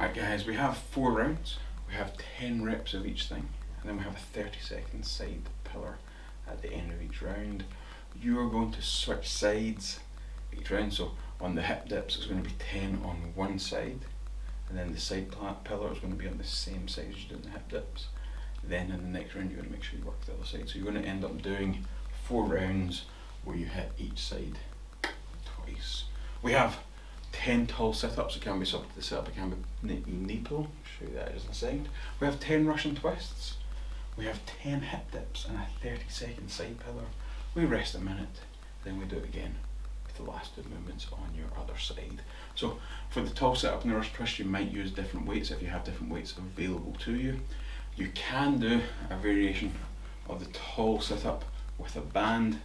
Alright guys, we have 4 rounds, we have 10 reps of each thing, and then we have a 30-second side pillar at the end of each round. You are going to switch sides each round, so on the hip dips it's going to be 10 on one side, and then the side pillar is going to be on the same side as you're doing the hip dips. Then in the next round you're going to make sure you work the other side, so you're going to end up doing 4 rounds where you hit each side twice. We have 10 tall sit-ups. It can be subject to the sit-up, it can be knee pull, I'll show you that in a second. We have 10 Russian twists, we have 10 hip dips and a 30-second side pillar. We rest a minute, then we do it again with the last 2 movements on your other side. So for the tall sit-up and the Russian twist you might use different weights if you have different weights available to you. You can do a variation of the tall sit-up with a band.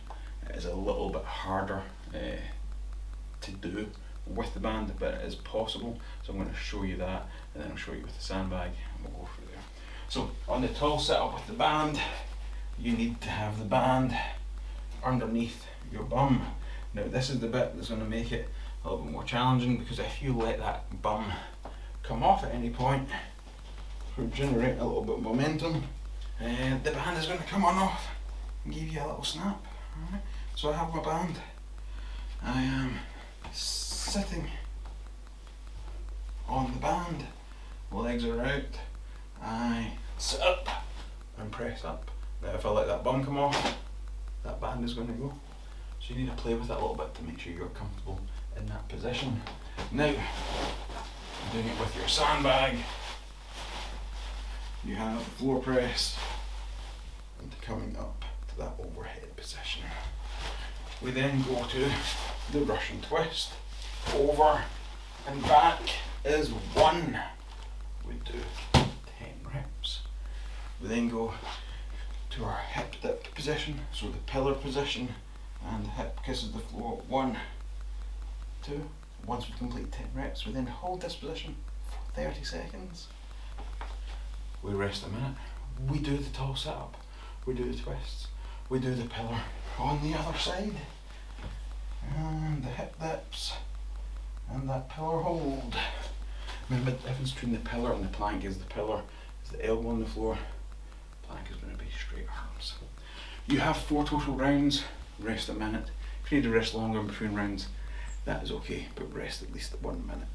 It is a little bit harder to do with the band, but it is possible. So I'm going to show you that, and then I'll show you with the sandbag, and we'll go through there. So on the tall sit-up with the band, you need to have the band underneath your bum. Now this is the bit that's going to make it a little bit more challenging, because if you let that bum come off at any point, to generate a little bit of momentum, and the band is going to come on off and give you a little snap. Alright, so I have my band. I am sitting on the band, legs are out, I sit up and press up. Now if I let that bum come off, that band is going to go. So you need to play with it a little bit to make sure you're comfortable in that position. Now, doing it with your sandbag, you have the floor press and coming up to that overhead position. We then go to the Russian twist. Over and back is 1. We do 10 reps. We then go to our hip dip position, so the pillar position, and the hip kisses the floor. 1, 2. Once we complete 10 reps, we then hold this position for 30 seconds. We rest a minute. We do the tall sit-up, we do the twists, we do the pillar on the other side, and the hip dips, and that pillar hold. Remember, the difference between the pillar and the plank is the pillar is the elbow on the floor, plank is going to be straight arms. You have 4 total rounds, rest a minute. If you need to rest longer in between rounds, that is okay, but rest at least 1 minute.